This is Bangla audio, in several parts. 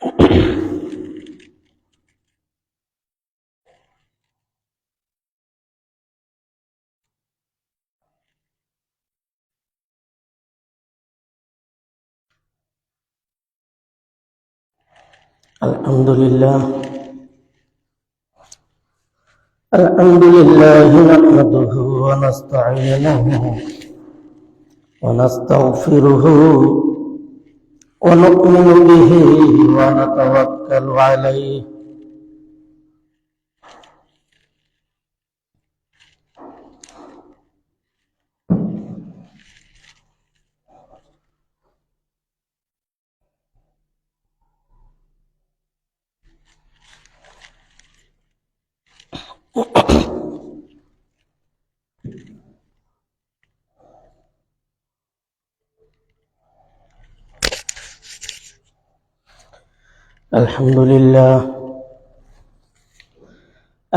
الحمد لله نحمده ونستعينه ونستغفره ونؤمن به ونتوكل عليه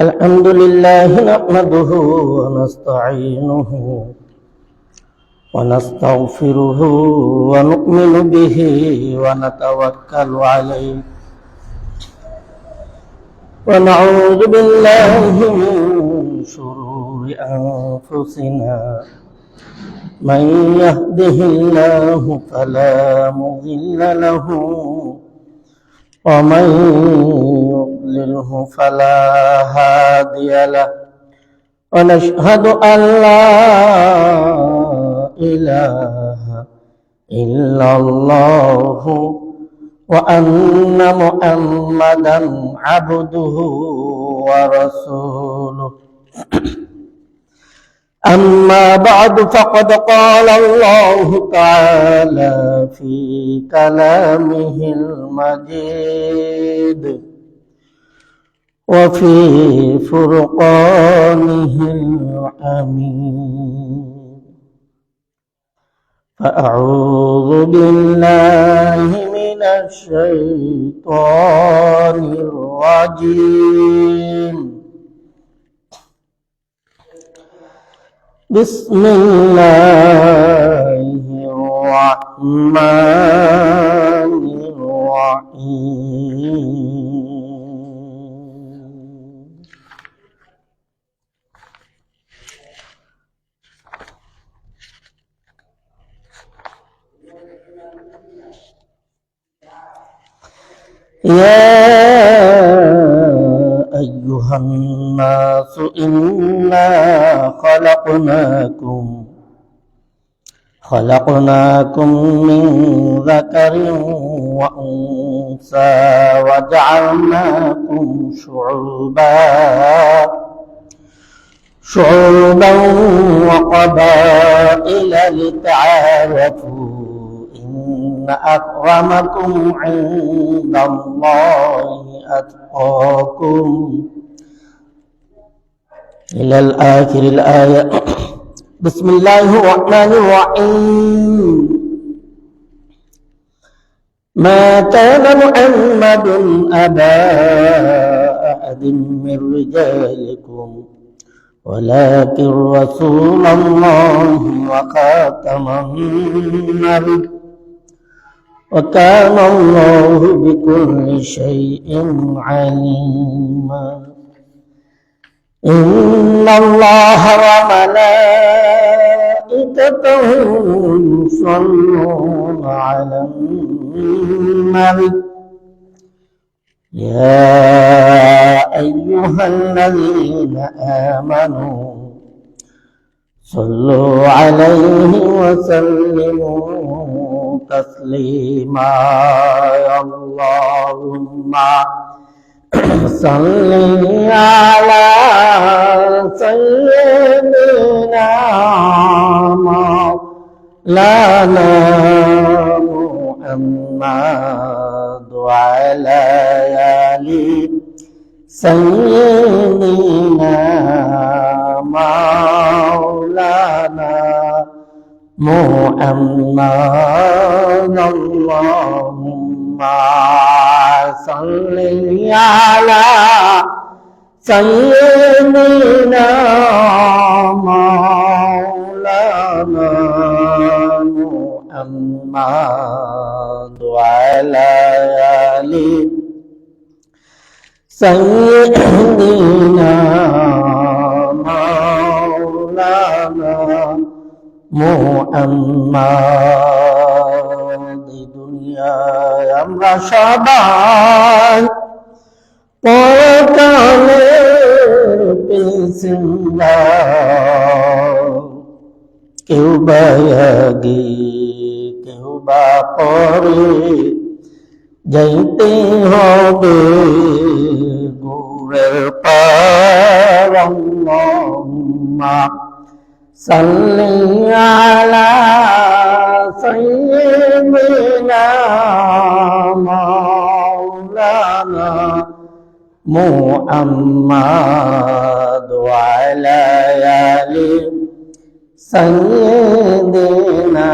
الحمد لله نحمده ونستعينه ونستغفره ونؤمن به ونتوكل عليه ونعوذ بالله من شرور أنفسنا من يهده الله فلا مضل له ومن يضلله فلا هادي له ونشهد أن لا إله إلا الله وأن محمدا عبده ورسوله أما بعد فقد قال الله تعالى في كلامه المجيد وفي فرقانه الحميد فأعوذ بالله من الشيطان الرجيم بسم الله الرحمن الرحيم يا أيها الناس إنا خلقناكم من ذكر وأنثى وجعلناكم شعوبا وقبائل لتعارفوا إن أكرمكم عند الله أتقاكم إلى الآخر الآية. بسم الله الرحمن الرحيم. ما كان محمد أبا أحد من رجالكم ولكن رسول الله وخاتم النبي وكان الله بكل شيء عليما. إن الله وملائكته يصلون على النبي يا أيها الذين آمنوا صلوا عليه وسلموا تسليما. اللهم صل على سيدنا مولانا محمد وعلى آل سيدنا مولانا محمد. اللهم صل على سيدنا مولانا محمد وعلى آل سيدنا مولانا محمد দুনিয়ায় আমরা সবাই পরকালের পেছনে কেউ বা আগে কেউ বা পরে যাইতে হবে গুরের পার আল্লাহুম্মা সাল্লি আলা সাইয়্যিদিনা মাওলানা মুহাম্মাদ ওয়া আলা আলি সাইয়্যিদিনা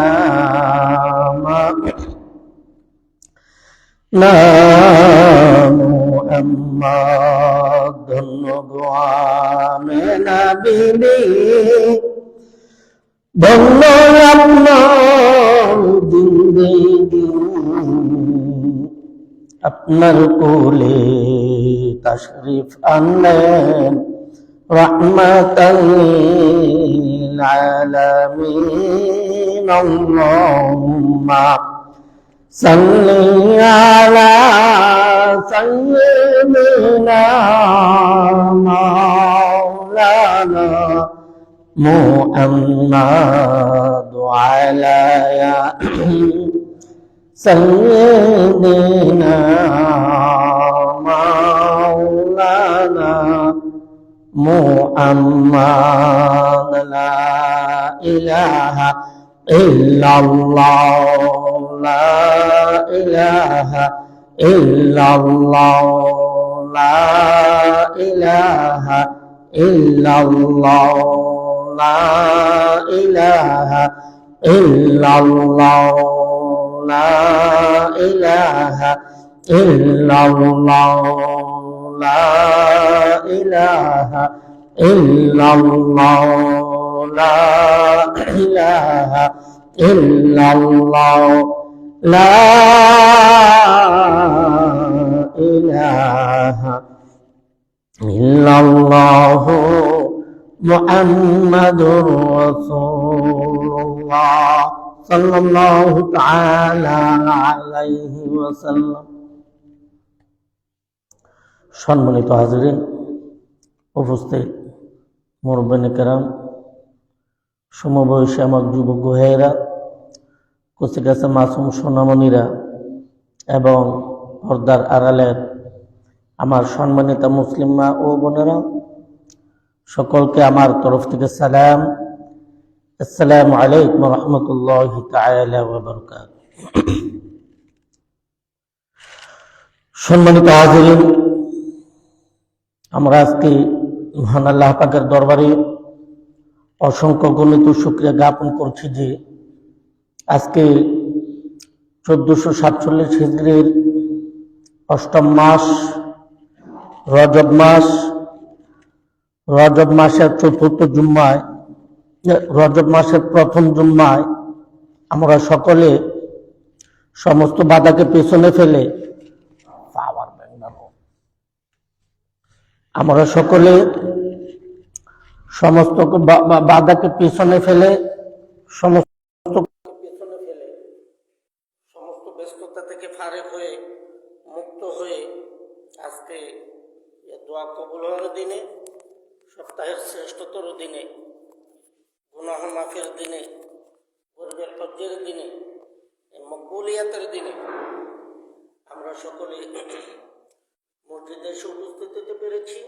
মুহাম্মদ ধন্য গোয়ামে নবী ধন্য আপনার জিন্দেগি আপনার কোলে তশরিফ আনলেন রহমাতাল লিল আলামিন আল্লাহুম্মা সাল্লি আলা সাইয়্যিদিনা মাওলানা মুহাম্মদ ওয়া আলা আলি সাইয়্যিদিনা মাওলানা মুহাম্মদ লা ইলাহা ইল্লাল্লাহ লা ইলাহা ইল্লাল্লাহ লা ইলাহা ইল্লাল্লাহ লা ইলাহা ইল্লাল্লাহ লা ইলাহা ইল্লাল্লাহ লা ইলাহা ইল্লাল্লাহ লা ইলাহা ইল্লাল্লাহ লা ইলাহা ইল্লাল্লাহ মুহাম্মাদুর রাসূলুল্লাহ সাল্লাল্লাহু তাআলা আলাইহি ওয়াসাল্লাম। সম্মানিত হাজিরিন, উপস্থিত মুরব্বিনে কেরাম, সমবয়সী আমার যুবক ভাইয়েরা, কচিকাঁচা মাসুম সোনামণিরা এবং পর্দার আড়ালের আমার সম্মানিত মুসলিম মা ও বোনেরা, সকলকে আমার তরফ থেকে সালাম। আসসালামু আলাইকুম ওয়া রাহমাতুল্লাহি তাআলা ওয়া বারাকাতুহু। সম্মানিত হাজিরিন, আমরা আজকে মহান আল্লাহ পাকের দরবারে অসংখ্য গণিত শুকরিয়া জ্ঞাপন করছি যে আজকে 1447 হিজরির অষ্টম মাস রজব মাস, রজব মাসের চতুর্থ জুম্মায়, রজব মাসের প্রথম জুম্মায় আমরা সকলে সমস্ত বাধাকে পেছনে ফেলে আমরা সকলে সমস্ত বাধাকে পেছনে ফেলে সমস্ত ব্যস্ততা থেকে ফারেক হয়ে মুক্ত হয়ে আজকে দোয়া কবুল হওয়ার দিনে, সপ্তাহের শ্রেষ্ঠতর দিনে, গুনাহ মাফের দিনে, গরিবের হজ্জের দিনে, মকবুলিয়াতের দিনে আমরা সকলে মসজিদে এসে উপস্থিত হতে পেরেছি।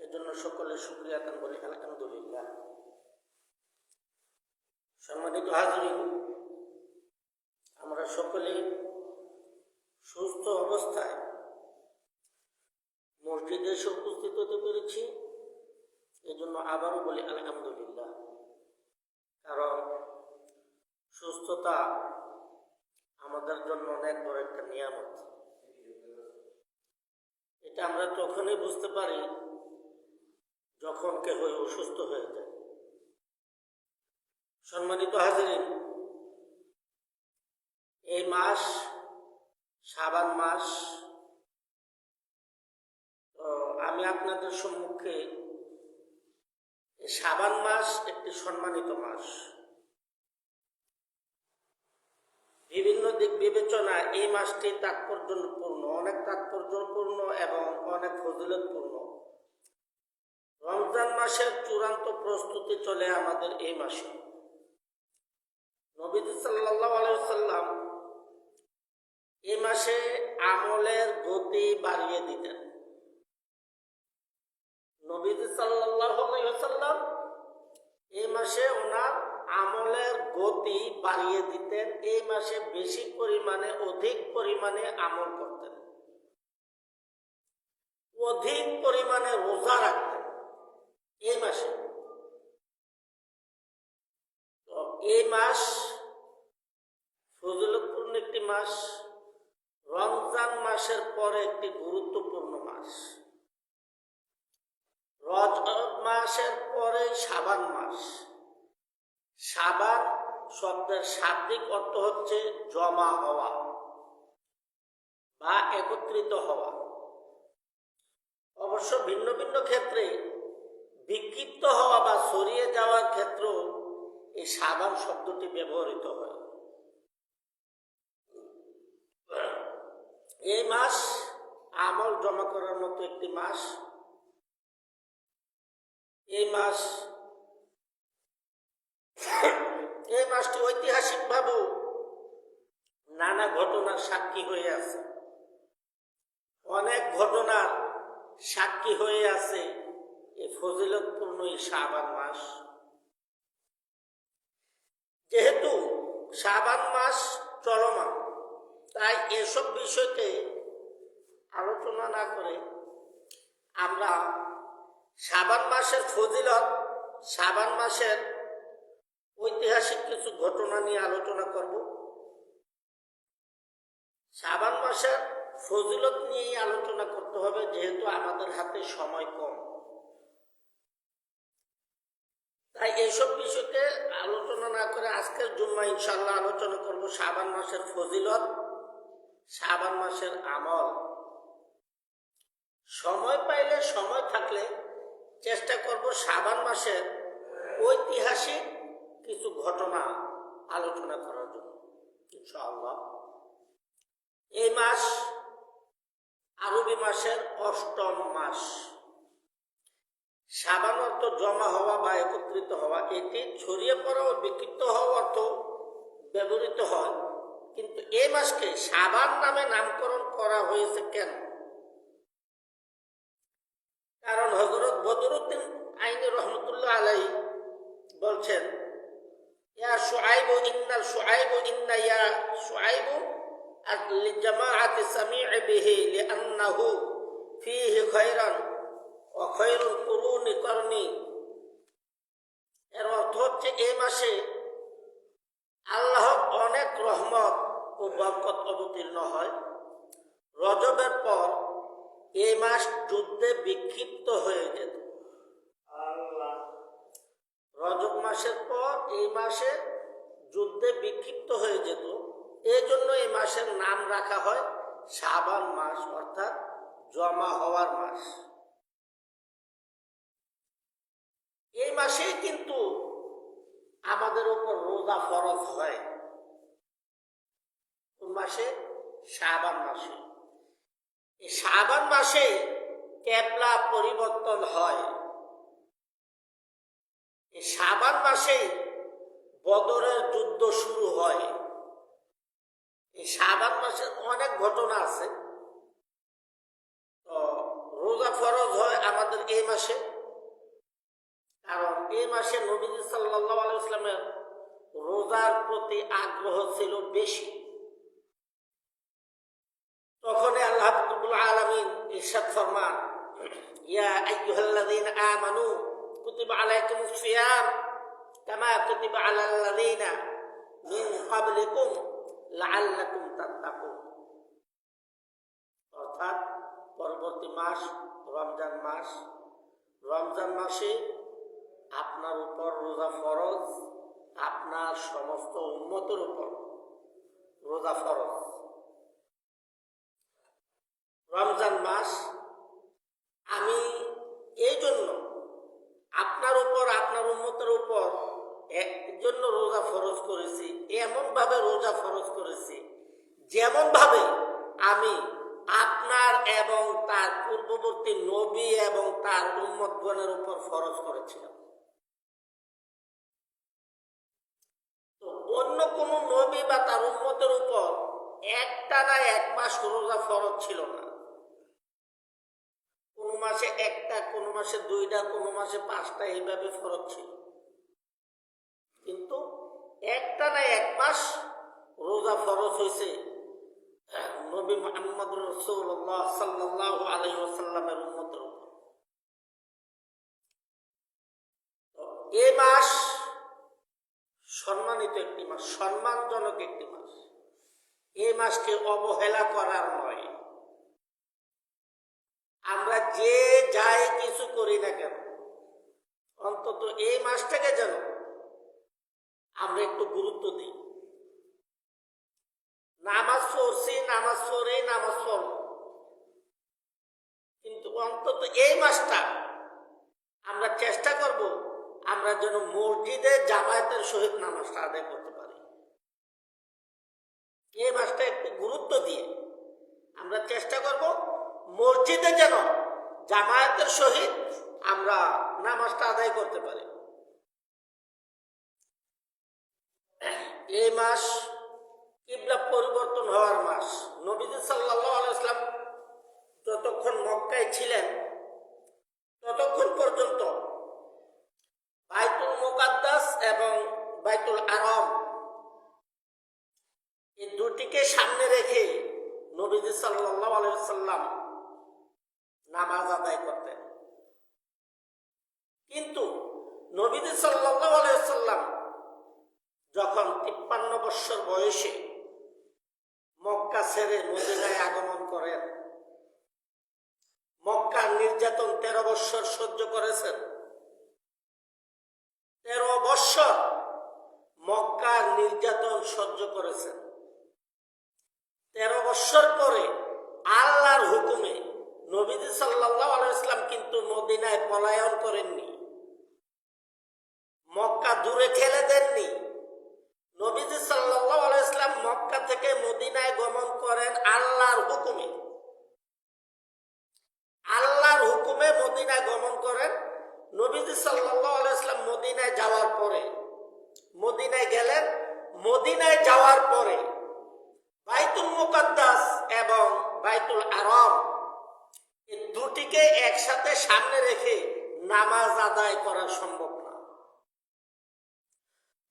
এজন্য সকলে শুকরিয়া আদান করি আলহামদুলিল্লাহ। সম্মানিত হাজিরিন, আমরা সকলে সুস্থ অবস্থায় মসজিদে এসে উপস্থিত হতে পেরেছি, এজন্য আবারও বলি আলহামদুলিল্লাহ। কারণ সুস্থতা আমাদের জন্য অনেক বড় একটা নিয়ামত। এটা আমরা তখনই বুঝতে পারি যখন কেহ অসুস্থ হয়ে যায়। সম্মানিত হাজিরিন, এই মাস শাবান মাস। তো আমি আপনাদের সম্মুখে শাবান মাস একটি সম্মানিত মাস। বিভিন্ন দিক বিবেচনা এই মাসটি তাৎপর্যপূর্ণ, অনেক তাৎপর্যপূর্ণ এবং অনেক ফজিলতপূর্ণ। রমজান মাসের চূড়ান্ত প্রস্তুতি চলে আমাদের এই মাসে। নবীজি সাল্লাল্লাহু আলাইহি ওয়াসাল্লাম এই মাসে আমলের গতি বাড়িয়ে দিতেন। নবীজি সাল্লাল্লাহু আলাইহি ওয়াসাল্লাম এই মাসে ওনার আমলের গতি বাড়িয়ে দিতেন। এই মাসে বেশি পরিমাণে, অধিক পরিমাণে আমল করতেন, অধিক পরিমাণে রোজা রাখতেন এই মাসে। তো এই মাস ফজিলতপূর্ণ একটি মাস। রমজান মাসের পরে একটি গুরুত্বপূর্ণ মাস। রজব মাসের পরে শাবান মাস। শাবান শব্দের শাব্দিক অর্থ হচ্ছে জমা হওয়া বা একত্রিত হওয়া। অবশ্য ভিন্ন ভিন্ন ক্ষেত্রে বিক্ষিপ্ত হওয়া বা ছড়িয়ে যাওয়ার ক্ষেত্রেও এই শাবান শব্দটি ব্যবহৃত হয়। এই মাস আমল জমা করার মতো একটি মাস। এই মাসটি ঐতিহাসিকভাবেও নানা ঘটনার সাক্ষী হয়ে আছে। অনেক ঘটনার সাক্ষী হয়ে আছে এই ফজিলতপূর্ণ এই শাবান মাস। যেহেতু শাবান মাস চলমান, তাই এসব বিষয়কে আলোচনা না করে আমরা শাবান মাসের ফজিলত, শাবান মাসের ঐতিহাসিক কিছু ঘটনা নিয়ে আলোচনা করব। শাবান মাসের ফজিলত নিয়েই আলোচনা করতে হবে, যেহেতু আমাদের হাতে সময় কম। তাই এইসব বিষয়কে আলোচনা না করে আজকের জুম্মা ইনশাআল্লাহ আলোচনা করব শাবান মাসের ফজিলত, শাবান মাসের আমল। সময় পাইলে, সময় থাকলে চেষ্টা করব শাবান মাসের ঐতিহাসিক কিছু ঘটনা আলোচনা করার জন্য ইনশাআল্লাহ। এই মাস আরবি মাসের ৮ম মাস। শাবান অর্থ জমা হওয়া বা একত্রিত হওয়া। এটি ছড়িয়ে পড়া ও বিক্ষিপ্ত হওয়া অর্থ ব্যবহৃত হয়। কিন্তু এই মাসকে শাবান নামে নামকরণ করা হয়েছে কেন? কারণ হযরত বদরুদ্দিন আইনি রহমতুল্লাহ আলাইহি বলছেন, ইয়া শুআইবু ইন্না ইয়া শুআইবু লিজামাআতি সামি'i বিহি লিআন্নাহু ফীহি খায়রান ওয়া খায়রুল কুরুনি করনি। এর অর্থ হচ্ছে এই মাসে আল্লাহর অনেক রহমত ও বরকত অবতীর্ণ হয়। রজবের পর এই মাস যুদ্ধে বিক্ষিপ্ত হয়ে যেত। রজব মাসের পর এই মাসে যুদ্ধে বিক্ষিপ্ত হয়ে যেত। এই জন্য এই মাসের নাম রাখা হয় শাবান মাস, অর্থাৎ জমা হওয়ার মাস। এই মাসেই কিন্তু আমাদের উপর রোজা ফরজ হয়। কোন মাসে? শাবান মাসে। এই শাবান মাসে কিবলা পরিবর্তন হয়। এই শাবান মাসে বদরের যুদ্ধ শুরু হয়। এই শাবান মাসের অনেক ঘটনা আছে। তো রোজা ফরজ হয় আমাদের এই মাসে, কারণ এই মাসে নবীজি সাল্লাল্লাহু আলাইহি ওয়াসাল্লামের রোজার প্রতি আগ্রহ ছিল বেশি। তখন আল্লাহ রাব্বুল আলামিন ইরশাদ ফরমান, ইয়া আইয়ুহাল্লাযীনা আমানু কুতিবা আলাইকুমুস সিয়াম কামা কুতিবা আলাল্লাযীনা মিন ক্বাবলিকুম লাআল্লাকুম তাত্তাকুন। অর্থাৎ পরবর্তী মাস রমজান মাস। রমজান মাসে আপনার উপর রোজা ফরজ, আপনার সমস্ত উম্মতের উপর রোজা ফরজ। রমজান মাস আমি এই জন্য আপনার উপর, আপনার উম্মতের উপর এর জন্য রোজা ফরজ করেছি, এমন ভাবে রোজা ফরজ করেছি যেমন ভাবে আমি আপনার এবং তার পূর্ববর্তী নবী এবং তার উম্মতগণের উপর ফরজ করেছিলাম। তো অন্য কোন নবী বা তার উম্মতের উপর একটানা 1 মাস রোজা ফরজ ছিল না। কোন মাসে একটা, কোন মাসে 2টা, কোন মাসে 5টা, এইভাবে ফরজ ছিল। কিন্তু একটানা 1 মাস রোজা ফরজ হয়েছে নবী মুহাম্মদুর রাসূলুল্লাহ সাল্লাল্লাহু আলাইহি ওয়াসাল্লামের উম্মতের উপর। এই মাস সম্মানিত একটি মাস, সম্মানজনক একটি মাস। এই মাসকে অবহেলা করার নয়। আমরা যে যাই কিছু করি না কেন, অন্তত এই মাসটাকে যেন আমরা একটু গুরুত্ব দিই। নামাজ পড়ছি, নামাজ পড়ে, নামাজ পড়ব, কিন্তু অন্তত এই মাসটা আমরা চেষ্টা করব আমরা যেন মসজিদে জামায়াতের সহিত নামাজটা আদায় করতে পারি। এই মাসটা একটু গুরুত্ব দিয়ে আমরা চেষ্টা করব মসজিদে যেন জামায়াতের সহিত আমরা নামাজটা আদায় করতে পারি। এই মাস কিবলা পরিবর্তন হওয়ার মাস। নবীজি সাল্লাল্লাহু আলাইহি ওয়াসাল্লাম যতক্ষণ মক্কায় ছিলেন ততক্ষণ পর্যন্ত বাইতুল মুকাদ্দাস এবং বাইতুল আরম এই দুটিকে সামনে রেখে নবীজি সাল্লাল্লাহু আলাইহি ওয়াসাল্লাম নামাজ আদায় করতেন। কিন্তু নবীজি সাল্লাল্লাহু আলাইহি ওয়াসাল্লাম যখন 53 বছর বয়সে মক্কা ছেড়ে মদিনায় আগমন করেন, মক্কার নির্যাতন 13 বছর সহ্য করেছেন। 13 বছর মক্কার নির্যাতন সহ্য করেছেন। 13 বছর পরে আল্লাহর হুকুমে নবীজি সাল্লাল্লাহু আলাইহি ওয়াসাল্লাম কিন্তু মদিনায় পলায়ন করেননি, মক্কা দূরে ঠেলে দেননি। নবীজি সাল্লাল্লাহু আলাইহি ওয়াসাল্লাম মক্কা থেকে মদিনায় গমন করেন আল্লাহর হুকুমে। আল্লাহর হুকুমে মদিনায় গমন করেন। নবীজি সাল্লাল্লাহু আলাইহি ওয়াসাল্লাম মদিনায় যাওয়ার পরে, মদিনায় গেলেন, মদিনায় যাওয়ার পরে বাইতুল মুকাদ্দাস এবং বাইতুল আরম এই দুটিকে একসাথে সামনে রেখে নামাজ আদায় করা সম্ভব না।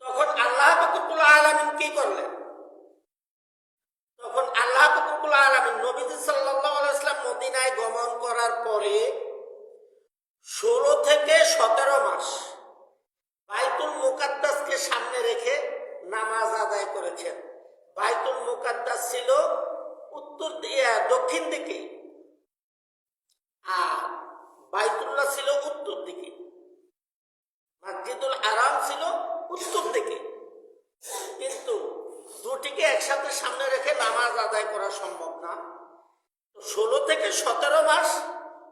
তখন আল্লাহ পাক রব্বুল আলামিন কি করলেন? তখন আল্লাহ পাক রব্বুল আলামিন নবীজি সাল্লাল্লাহু আলাইহি ওয়াসাল্লাম মদিনায় গমন করার পরে 16 থেকে 17 মাস বাইতুল মুকাদ্দাসকে সামনে রেখে নামাজ আদায় করেছেন। বাইতুল মুকাদ্দাস ছিল দক্ষিণ দিকে, আর বাইতুল্লাহ ছিল উত্তর দিকে, মসজিদুল আরাম ছিল উত্তর দিকে। কিন্তু দুটিকে একসাথে সামনে রেখে নামাজ আদায় করা সম্ভব না। 16 থেকে 17 মাস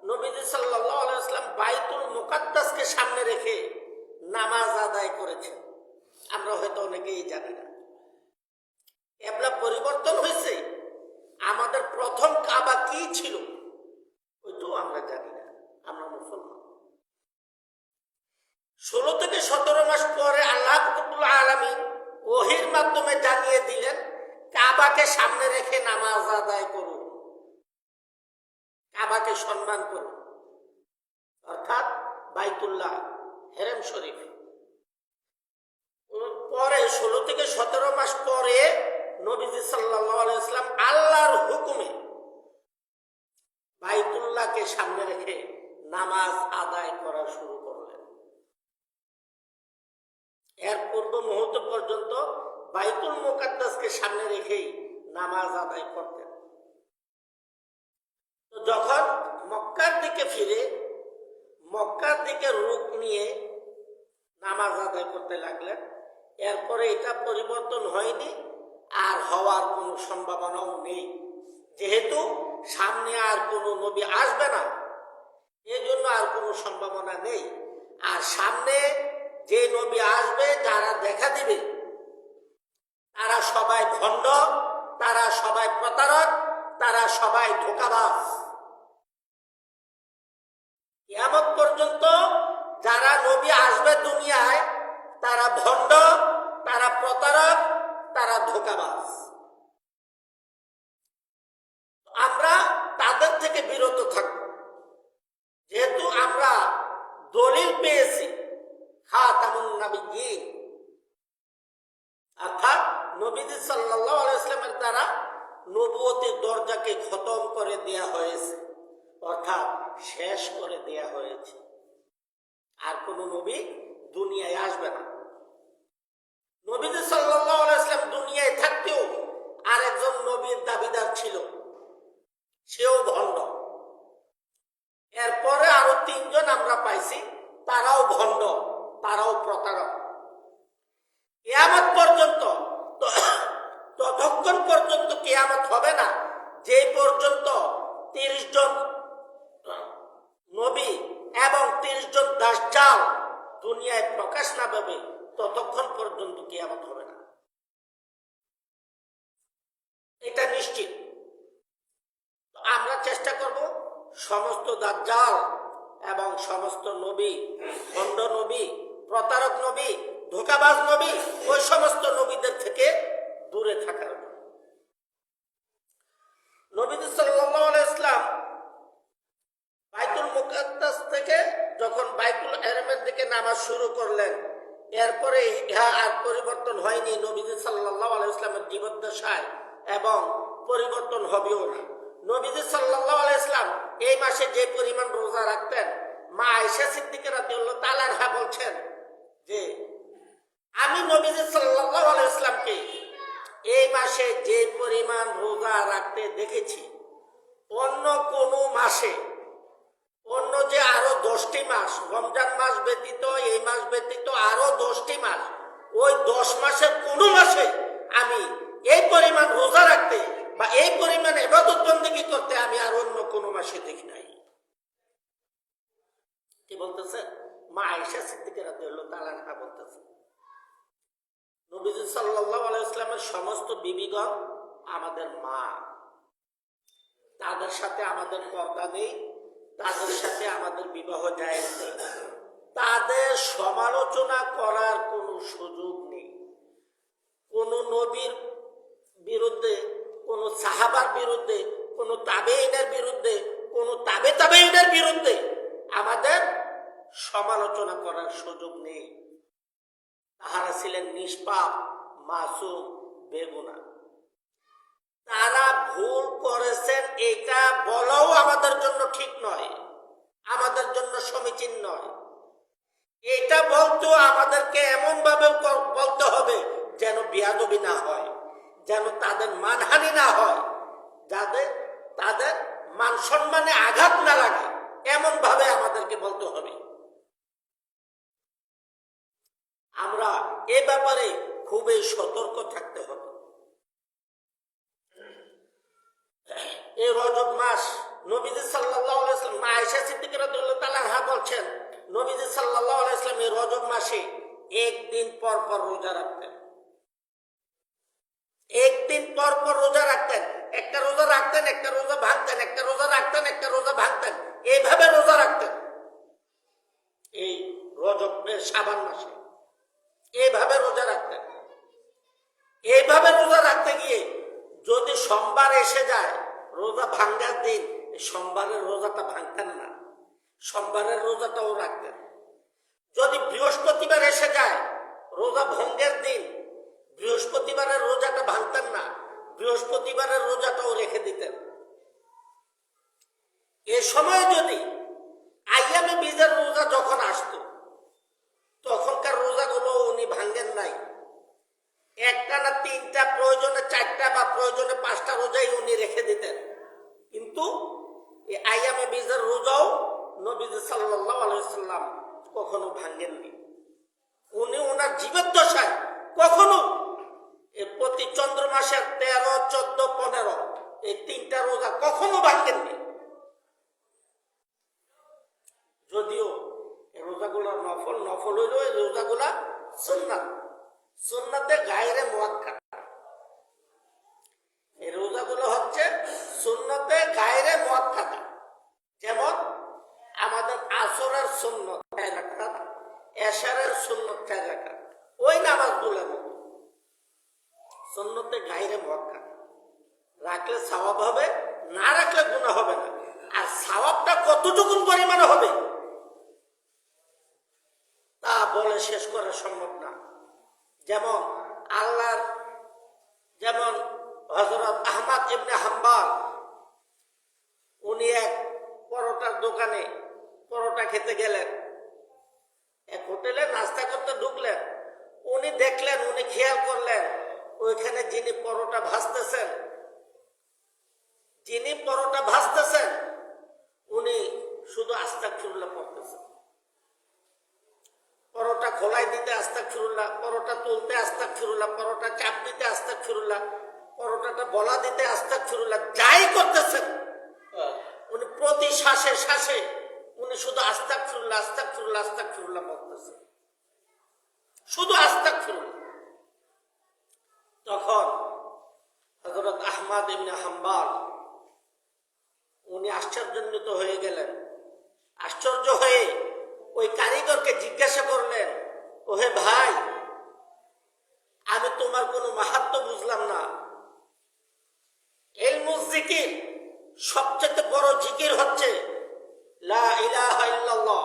নবীজি সাল্লাল্লাহু আলাইহি ওয়াসাল্লাম বাইতুল মুকাদ্দাসকে সামনে রেখে নামাজ আদায় করেছেন। আমরা হয়তো অনেকেই জানি না। কিবলা পরিবর্তন হয়েছে। আমাদের প্রথম কাবা কি ছিল ওইটাও আমরা জানি না, আমরা মুসলমান। 16 থেকে 17 মাস পরে আল্লাহ রাব্বুল আলামিন ওহীর মাধ্যমে জানিয়ে দিলেন কাবাকে সামনে রেখে নামাজ আদায় করুন, কাবাকে সম্মান করুন, অর্থাৎ বাইতুল্লাহ হেরেম শরীফ। পরে 16 থেকে 17 মাস পরে নবীজি সাল্লাল্লাহু আলাইহি ওয়াসাল্লাম আল্লাহর হুকুমে বাইতুল্লাহকে সামনে রেখে নামাজ আদায় করা শুরু করলেন। এর পূর্ব মুহূর্ত পর্যন্ত বাইতুল মুকাদ্দাসকে সামনে রেখেই নামাজ আদায় করতেন। তো যখন মক্কার দিকে ফিরে মক্কার দিকে রুখ নিয়ে নামাজ আদায় করতে লাগলেন, এরপরে এটা পরিবর্তন হয়নি আর হওয়ার কোনো সম্ভাবনাও নেই, যেহেতু সামনে আর কোনো নবী আসবে না, এই জন্য আর কোনো সম্ভাবনা নেই। আর সামনে যে নবী আসবে, যারা দেখা দিবে, তারা সবাই ভণ্ড, তারা সবাই প্রতারক, তারা সবাই ধোঁকাবাজ। কিয়ামত পর্যন্ত যারা নবী আসবে দুনিয়ায়, তারা ভণ্ড, তারা প্রতারক, তারা ধোঁকাবাজ। আমরা তাদের থেকে বিরত থাকব, যেহেতু আমরা দলিল পেয়েছি খাতামুন নবিয়্যিন, অর্থাৎ নবীজি সাল্লাল্লাহু আলাইহি ওয়াসাল্লামের দ্বারা নবুয়তের দরজাকে খতম করে দেয়া হয়েছে, অর্থাৎ শেষ করে দেয়া হয়েছে। আর কোন নবী দুনিয়ায় আসবে না। নবীজি সাল্লাল্লাহু আলাইহি ওয়াসাল্লাম দুনিয়ায় থাকতেও আরেকজন নবীর দাবিদার ছিল, সেও ভণ্ড। এরপরে আরো 3 জন আমরা পাইছি, তারাও ভণ্ড, তারাও প্রতারক। কিয়ামত পর্যন্ত, ততক্ষণ পর্যন্ত কিয়ামত হবে না যে পর্যন্ত 30 জন নবী এবং 30 জন দাজ্জাল দুনিয়ায় প্রকাশ না পাবে, ততক্ষণ পর্যন্ত কিয়ামত হবে না, এটা নিশ্চিত। আমরা চেষ্টা করব সমস্ত দাজ্জাল এবং সমস্ত নবী, ভণ্ড নবী, প্রতারক নবী, ধোঁকাবাজ নবী, ওই সমস্ত নবীদের থেকে দূরে থাকার। নবীজি সাল্লাল্লাহু আলাইহি ওয়াসাল্লাম বাইতুল মুকাদ্দাস থেকে যখন বাইতুল হারামের দিকে নামাজ শুরু করলেন, এরপরে ইহা আর পরিবর্তন হয়নি নবীজি সাল্লাল্লাহু আলাইহি ওয়াসাল্লামের জীবদ্দশায়, এবং পরিবর্তন হবেও না। নবীজি সাল্লাল্লাহু আলাইহি ওয়াসাল্লাম এই মাসে যে পরিমাণ রোজা রাখতেন, মা আয়েশা সিদ্দিকা রাদিয়াল্লাহু তাআলা আনহা বলছেন যে আমি নবীজি সাল্লাল্লাহু আলাইহি ওয়াসাল্লামকে এই মাসে যে পরিমাণ রোজা রাখতে দেখেছি, অন্য কোন মাসে, অন্য যে আরো 10টি মাস, রমজান মাস ব্যতীত, এই মাস ব্যতীত আরো 10টি মাস, ওই 10 মাসের কোন মাসে আমি এই পরিমাণ রোজা রাখতে বা এই পরিমাণ ইবাদত বন্দেগী করতে আমি আর অন্য কোন মাসে দেখি নাই। কি বলতেছে? মা আয়েশা সিদ্দিকা রাদিয়াল্লাহু তাআলা আনহা বলতেছে, নবীজি সাল্লাল্লাহু আলাইহি ওয়াসাল্লামের সমস্ত বিবিগণ আমাদের মা, তাদের সাথে আমাদের পর্দা নেই, তাদের সাথে আমাদের বিবাহ জায়েজ নেই, তাদের সমালোচনা করার কোনো সুযোগ নেই। কোন নবীর বিরুদ্ধে, কোন সাহাবার বিরুদ্ধে, কোন তাবেঈনের বিরুদ্ধে, কোন তাবেঈনের বিরুদ্ধে আমাদের সমালোচনা করার সুযোগ নেই। তাহারা ছিলেন নিষ্পাপ, মাসুম, বেগুনা। তারা ভুল করেছেন এটা বলাও আমাদের জন্য ঠিক নয়, আমাদের জন্য সমীচীন নয়। এটা বলতেও আমাদেরকে এমন ভাবে বলতে হবে যেন বেয়াদবি না হয়, যেন তাদের মানহানি না হয়, যাতে তাদের মান সম্মানে আঘাত না লাগে, এমন ভাবে আমাদেরকে বলতে হবে। আমরা এ ব্যাপারে খুবই সতর্ক থাকতে হবে। এই রজব মাস নবীজি সাল্লাল্লাহু আলাইহি ওয়াসাল্লাম, মা আয়েশা সিদ্দিকা রাদিয়াল্লাহু তাআলা আনহা বলছেন, নবীজি সাল্লাল্লাহু আলাইহি ওয়াসাল্লাম এই রজব মাসে একদিন পর পর রোজা রাখতেন। একদিন পর পর রোজা রাখতেন, একটা রোজা রাখতেন, একটা রোজা ভাঙতেন, একটা রোজা রাখতেন, একটা রোজা ভাঙতেন, এইভাবে রোজা রাখতেন। এই রজবের শাবান মাসে এইভাবে রোজা রাখতেন। এইভাবে রোজা রাখতে গিয়ে যদি সোমবার এসে যায়, রোজা ভাঙ্গার দিন, সোমবারের রোজাটা ভাঙতেন না, সোমবারের রোজাটাও রাখতেন। যদি বৃহস্পতিবার এসে যায়, রোজা ভঙ্গের দিন, বৃহস্পতিবারের রোজাটা ভাঙতেন না, বৃহস্পতিবারের রোজাটাও রেখে দিতেন। এ সময় যদি আইয়ামে বীজের রোজা যখন আসতো, তখনকার রোজাগুলো উনি ভাঙ্গেন নাই। একটা না 3টা, প্রয়োজনে 4টা বা প্রয়োজনে 5টা রোজাই উনি রেখে দিতেন। কিন্তু এই আইয়ামে বীজের রোজাও নবীজি সাল্লাল্লাহু আলাইহি ওয়াসাল্লাম কখনো ভাঙ্গেননি। উনি ওনার জীবদ্দশায় কখনো প্রতি চন্দ্র মাসের 13, 14, 15 এই 3টা রোজা কখনো ভাঙেননি। যদিও এই রোজাগুলা নফল, নফল হইল এই রোজাগুলা সুন্নাত, সুন্নাতে গায়রে মুআক্কাদ। এই রোজাগুলো হচ্ছে সুন্নতে গায়রে মুআক্কাদা। যেমন আমাদের আসরের সুন্নত 4 রাকাত, এশারের সুন্নত 4 রাকাত, ওই নামাজগুলোর মতো সুন্নতে গায়রে মুআক্কাদ। রাখলে সওয়াব হবে, না রাখলে গুনাহ হবে না। আর সওয়াবটা কতটুকু পরিমাণে হবে তা বলে শেষ করা সম্ভব না। যেমন আল্লাহর, যেমন হযরত আহমদ ইবনে হাম্বল, উনি এক পরোটার দোকানে পরোটা খেতে গেলেন, এক হোটেলে নাস্তা করতে ঢুকলেন। উনি দেখলেন, উনি খেয়াল করলেন ওইখানে যিনি পরোটা ভাজতেছেন উনি শুধু আস্তাগফিরুল্লাহ পড়তেছেন। পরোটা খোলাই দিতে আস্তাগফিরুল্লাহ, পরোটা তুলতে আস্তাগফিরুল্লাহ, পরোটা চাপ দিতে আস্তাগফিরুল্লাহ, পরোটাটা বলা দিতে আস্তাগফিরুল্লাহ, যাই করতেছেন উনি প্রতি শ্বাসে শ্বাসে উনি শুধু আস্তাগফিরুল্লাহ আস্তাগফিরুল্লাহ আস্তাগফিরুল্লাহ বলতেছেন, শুধু আস্তাগফিরুল্লাহ। তখন হযরত আহমদ ইবনে হাম্বল উনি আশ্চর্যান্বিত হয়ে গেলেন। আশ্চর্য হয়ে ওই কারিগরকে জিজ্ঞাসা করলেন, ওহে ভাই, আমি তোমার কোনো মাহাত্ম্য বুঝলাম না। ইলমুজ জিকির, সবচেয়ে বড় জিকির হচ্ছে লা ইলাহা ইল্লাল্লাহ।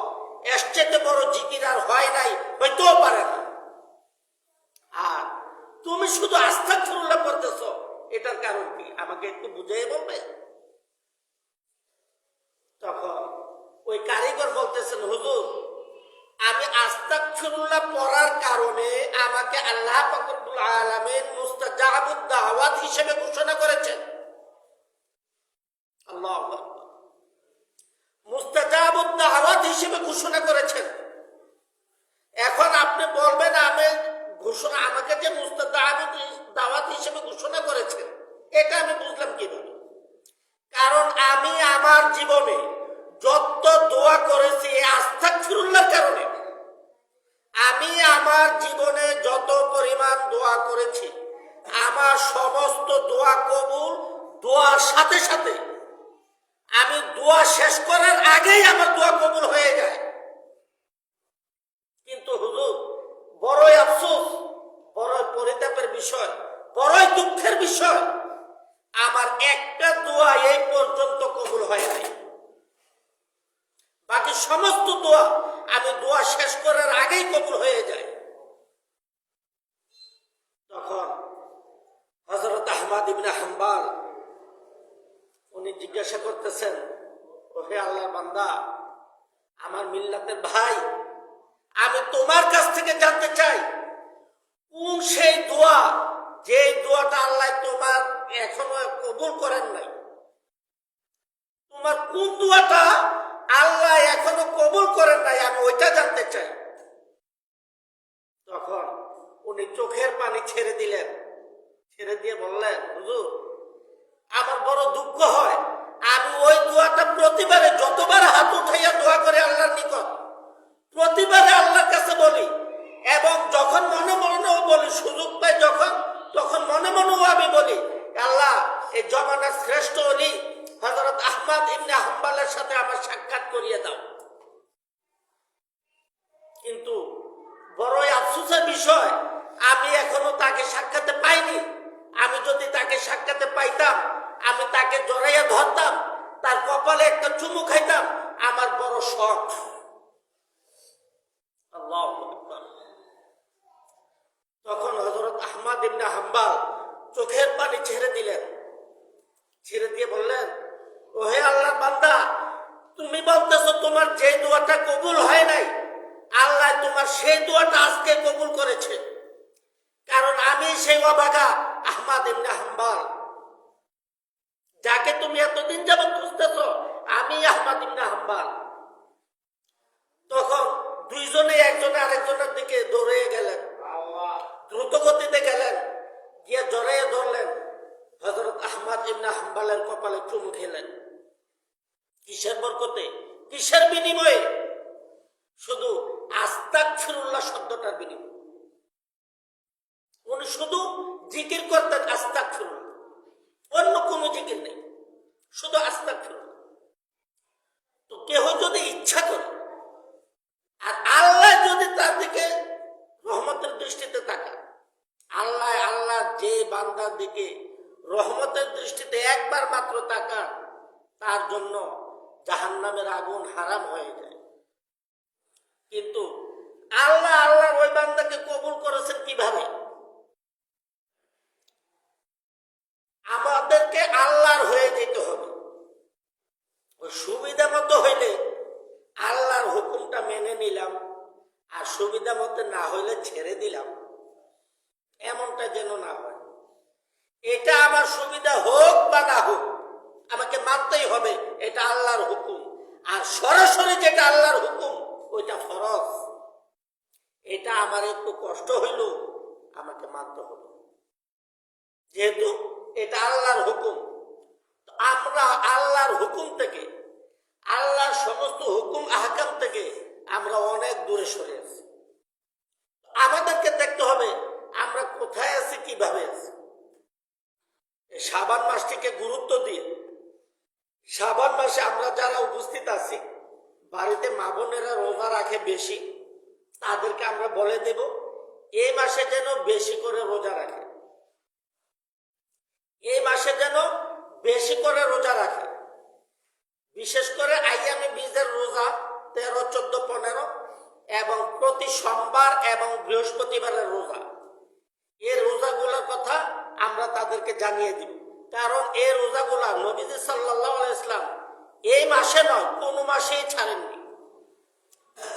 এর চেয়ে বড় জিকির আর হয় নাই, হইতেও পারে না। আর তুমি শুধু আস্তাগফিরুল্লাহ পড়তেছ, এটার কারণ কি আমাকে একটু বুঝিয়ে বলবে? তখন ওই কারিগর বলতেছেন, হুজুর, আমি আস্তাগফিরুল্লাহ পড়ার কারণে আমাকে আল্লাহ পাক রব্বুল আলামিন মুস্তাজাবুদ দাওয়াত হিসেবে ঘোষণা করেছেন। আল্লাহু আকবার, মুস্তাজাবুদ দাওয়াত হিসেবে ঘোষণা করেছেন। এখন আপনি বলবেন আমাকে যে মুস্তাজাবুদ দাওয়াত হিসেবে ঘোষণা করেছেন, এটা আমি বুঝলাম কিভাবে? কারণ আমি আমার জীবনে যত দোয়া করেছি আস্তাগফিরুল্লাহর কারণে। আমি আমার জীবনে যত পরিমাণ দোয়া করেছি, আমার সমস্ত দোয়া কবুল দোয়ার সাথে সাথে আমি দোয়া শেষ করার আগেই আমার দোয়া কবুল হয়ে যায়। কিন্তু হুজুর, বড়ই আফসোস, বড়ই পরিতাপের বিষয়, বড়ই দুঃখের বিষয়, আমার একটা দোয়া এই পর্যন্ত কবুল হয় নাই। বাকি সমস্ত দোয়া আমি দোয়া শেষ করার আগেই কবুল হয়ে যায়। তখন হযরত আহমদ ইবনে হাম্বল উনি জিজ্ঞাসা করতেছেন, ওহে আল্লাহর বান্দা, আমার মিল্লাতের ভাই, আমি তোমার কাছ থেকে জানতে চাই, কোন সেই দোয়া, যে দোয়াটা আল্লাহ তোমার এখনো কবুল করেন নাই? তোমার কোন দোয়াটা আল্লাহ এখনো কবুল করেন নাই, আমি ওইটা জানতে চাই। তখন উনি চোখের পানি ছেড়ে দিলেন, ছেড়ে দিয়ে বললেন, হুজুর, আমার বড় দুঃখ হয়, আমি ওই দোয়াটা প্রতিবারে যতবার হাত উঠাইয়া দোয়া করে আল্লাহর নিকট, প্রতিবারে আল্লাহর কাছে বলি, এবং যখন মনে মনেও বলি, সুযোগ পাই যখন, তখন মনে মনেও আমি বলি, আল্লাহ, এই জমানার শ্রেষ্ঠ ওলি হযরত আহমদ ইবনে হাম্বলের সাথে আমার সাক্ষাৎ করিয়ে দাও। কিন্তু বড়ই আফসোসের বিষয়, আমি এখনো তাকে সাক্ষাতে পাইনি। আমি যদি তাকে সাক্ষাতে পাইতাম, আমি তাকে জড়াইয়া ধরতাম, তার কপালে একটা চুমু খাইতাম, আমার বড় শখ। আল্লাহু আকবার। তখন হযরত আহমদ ইবনে হাম্বল চোখের পানি ছেড়ে দিলেন, ছেড়ে দিয়ে বললেন, ওহে আল্লাহর বান্দা, তুমি বলতেছো তোমার যে দোয়াটা কবুল হয় নাই, আল্লাহ তোমার সেই দোয়াটা আজকে কবুল করেছে। কারণ আমি সেই অভাগা আহমদ ইবনে হাম্বল, যাকে তুমি এতদিন যাবত খুঁজতেছ, আমি আহমদ ইবনে হাম্বল। তখন দুইজনে একজনে আরেকজনের দিকে দৌড়ে গেলেন, দ্রুত গতিতে গেলেন, গিয়ে জড়াইয়া ধরলেন। হযরত আহমদ আহমদ ইবনে হাম্বলের কপালে চুমু খেলেন। কিসের বরকতে, কিসের বিনিময়ে? শুধু আস্তাগফিরুল্লাহ শব্দটার বিনিময়ে। উনি শুধু জিকির করতেন আস্তাগফিরুল্লাহ, অন্য কোনো জিকির নেই, শুধু আস্তাগফিরুল্লাহ। তো কেহ যদি ইচ্ছা করে আর আল্লাহ যদি তার দিকে রহমতের দৃষ্টিতে তাকায়, আল্লাহ যে বান্দার দিকে রহমতের দৃষ্টিতে একবার মাত্র তাকান, তার জন্য জাহান্নামের আগুন হারাম হয়ে যায়। কিন্তু আল্লাহর ওই বান্দাকে কবুল করেছেন কিভাবে? আমাদেরকে আল্লাহর হয়ে যেতে হবে। ওই সুবিধা মতো হইলে আল্লাহর হুকুমটা মেনে নিলাম, আর সুবিধা মতো না হইলে ছেড়ে দিলাম, এমনটা যেন না হয়। এটা আমার সুবিধা হোক বা না হোক, আমাকে মানতেই হবে, এটা আল্লাহর হুকুম। আর সরাসরি যেটা আল্লাহর হুকুম ওইটা ফরজ, এটা আমার একটু কষ্ট হইল আমাকে মানতে হবে, যেহেতু এটা আল্লাহর হুকুম। আমরা আল্লাহর হুকুম থেকে, আল্লাহর সমস্ত হুকুম আহকাম থেকে আমরা অনেক দূরে সরে আছি। আমাদেরকে দেখতে হবে আমরা কোথায় আছি, কিভাবে আছি। শাবান মাসটিকে গুরুত্ব দিয়ে, শাবান মাসে আমরা যারা উপস্থিত আছি, বাড়িতে মা বোনেরা রোজা রাখে বেশি, তাদেরকে আমরা বলে দেব এই মাসে যেন বেশি করে রোজা রাখে, এই মাসে যেন বেশি করে রোজা রাখে। বিশেষ করে আইয়ামে বীজের রোজা 13, 14, 15 এবং প্রতি সোমবার এবং বৃহস্পতিবারের রোজা, এই রোজাগুলোর কথা আমরা তাদেরকে জানিয়ে দিব। কারণ এই রোজাগুলা নবীজি সাল্লাল্লাহু আলাইহি ওয়াসাল্লাম এই মাসে নয়, কোনো মাসেই ছাড়েননি,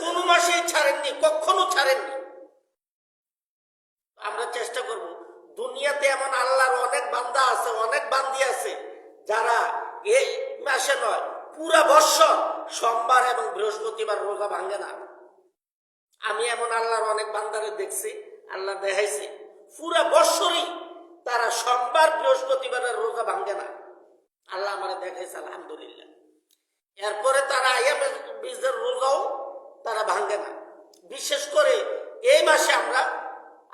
কোনো মাসেই ছাড়েননি, কখনো ছাড়েননি। আমরা চেষ্টা করব, দুনিয়াতে এমন আল্লাহর অনেক বান্দা আছে, অনেক বান্দি আছে যারা এই মাসে নয় পুরা বৎসর সোমবার এবং বৃহস্পতিবার রোজা ভাঙে না। আমি এমন আল্লাহর অনেক বান্দারে দেখছি, আল্লাহ দেখাইছে পুরা বৎসরই তারা সোমবার বৃহস্পতিবারের রোজা ভাঙে না। আল্লাহ আমারে দেখাইছে, আলহামদুলিল্লাহ। এরপরে তারা আইয়ামে বীজের রোজাও তারা ভাঙে না। বিশেষ করে এই মাসে আমরা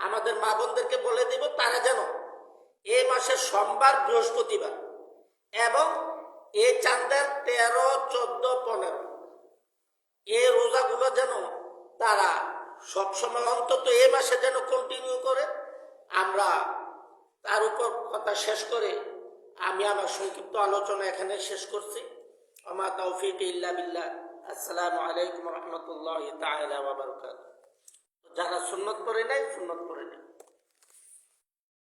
আমাদের মা বোনদেরকে বলে দেব, তারা যেন এই মাসে সোমবার বৃহস্পতিবার এবং এই চাঁদের 13, 14, 15 এই রোজাগুলো যেন তারা সবসময় অন্তত এই মাসে যেন কন্টিনিউ করে। আমরা তার উপর কথা শেষ করে আমি আমার সংক্ষিপ্ত আলোচনা এখানে শেষ করছি। আমা তাওফীক ইল্লা বিল্লাহ। আসসালামু আলাইকুম ওয়া রাহমাতুল্লাহি তাআলা ওয়া বারাকাতুহু। যারা সুন্নত পড়ে নাই, সুন্নত পড়ে নেই।